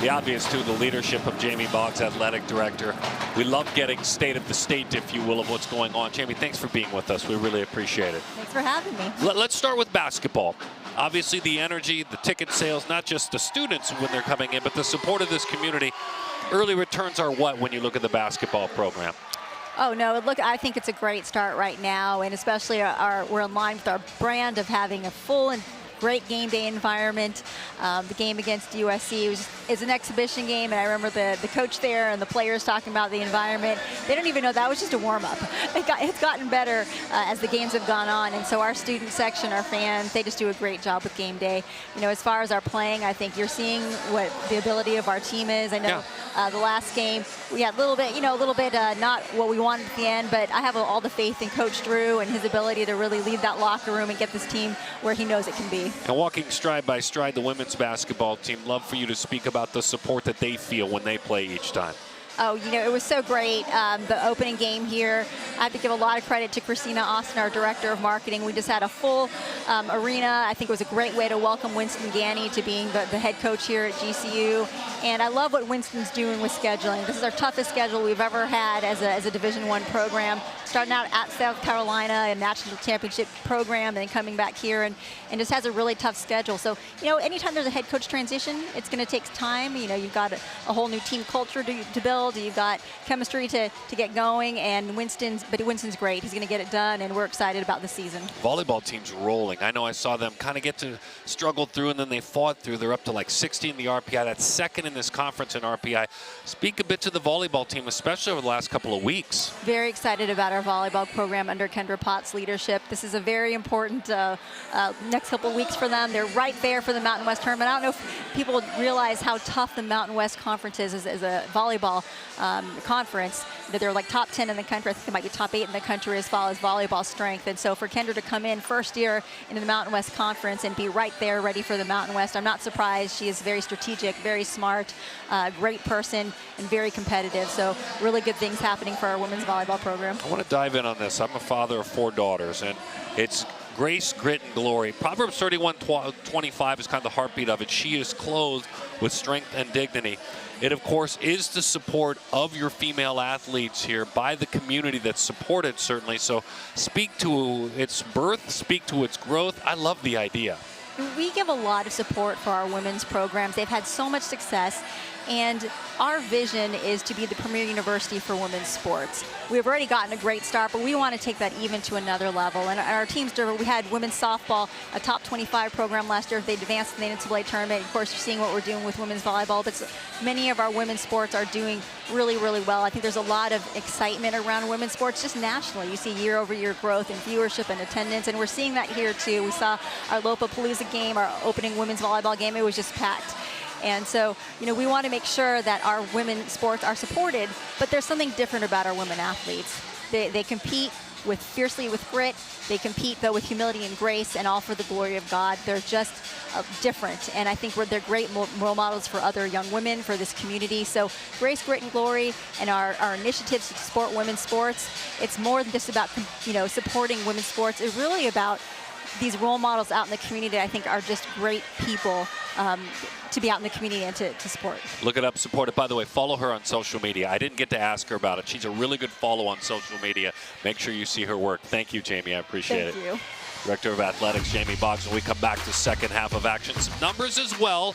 the obvious, too, the leadership of Jamie Boggs, athletic director. We love getting state of the state, if you will, of what's going on. Jamie, thanks for being with us. We really appreciate it. Thanks for having me. Let's start with basketball. Obviously, the energy, the ticket sales, not just the students when they're coming in, but the support of this community. Early returns are what when you look at the basketball program? Oh, no, look, I think it's a great start right now, and especially we're in line with our brand of having a full and great game day environment. The game against USC is an exhibition game, and I remember the coach there and the players talking about the environment. They don't even know that was just a warm-up. It's gotten better as the games have gone on, and so our student section, our fans, they just do a great job with game day. You know, as far as our playing, I think you're seeing what the ability of our team is. I know the last game we had a little bit not what we wanted at the end, but I have all the faith in Coach Drew and his ability to really lead that locker room and get this team where he knows it can be. And walking stride by stride, the women's basketball team, love for you to speak about the support that they feel when they play each time. Oh, you know, it was so great. The opening game here, I have to give a lot of credit to Christina Austin, our director of marketing. We just had a full arena. I think it was a great way to welcome Winston Ganny to being the head coach here at GCU. And I love what Winston's doing with scheduling. This is our toughest schedule we've ever had as a Division I program. Starting out at South Carolina, a national championship program, and then coming back here and just has a really tough schedule. So, you know, anytime there's a head coach transition, it's going to take time. You know, you've got a whole new team culture to build. You've got chemistry to get going, and Winston's great. He's going to get it done, and we're excited about the season. Volleyball team's rolling. I know I saw them kind of get to struggle through, and then they fought through. They're up to like 60 in the RPI. That's second in this conference in RPI. Speak a bit to the volleyball team, especially over the last couple of weeks. Very excited about our volleyball program under Kendra Pott's leadership. This is a very important next couple of weeks for them. They're right there for the Mountain West tournament. I don't know if people realize how tough the Mountain West Conference is as a volleyball conference. That they're like top 10 in the country. I think they might be top 8 in the country as far as volleyball strength. And so for Kendra to come in first year into the Mountain West Conference and be right there ready for the Mountain West, I'm not surprised. She is very strategic, very smart, great person, and very competitive. So really good things happening for our women's volleyball program. I want to dive in on this. I'm a father of 4 daughters, and it's grace, grit, and glory. Proverbs 31:25 is kind of the heartbeat of it. She is clothed with strength and dignity. It, of course, is the support of your female athletes here by the community that's supported, certainly. So speak to its birth, speak to its growth. I love the idea. We give a lot of support for our women's programs. They've had so much success, and our vision is to be the premier university for women's sports. We've already gotten a great start, but we want to take that even to another level. And our teams, we had women's softball, a top 25 program last year. They advanced in the NCAA tournament. Of course, you're seeing what we're doing with women's volleyball, but many of our women's sports are doing really, really well. I think there's a lot of excitement around women's sports just nationally. You see year-over-year growth in viewership and attendance, and we're seeing that here too. We saw our Lopapalooza game, our opening women's volleyball game. It was just packed. And so, you know, we want to make sure that our women's sports are supported, but there's something different about our women athletes. They compete fiercely with grit. They compete, though, with humility and grace, and all for the glory of God. They're just different, and I think they're great role models for other young women, for this community. So grace, grit, and glory, and our initiatives to support women's sports, it's more than just about, you know, supporting women's sports. It's really about these role models out in the community. I think are just great people to be out in the community and to support. Look it up, support it. By the way, follow her on social media. I didn't get to ask her about it. She's a really good follow on social media. Make sure you see her work. Thank you, Jamie. I appreciate it. Thank you. Director of Athletics, Jamie Boggs. When we come back to second half of action, some numbers as well.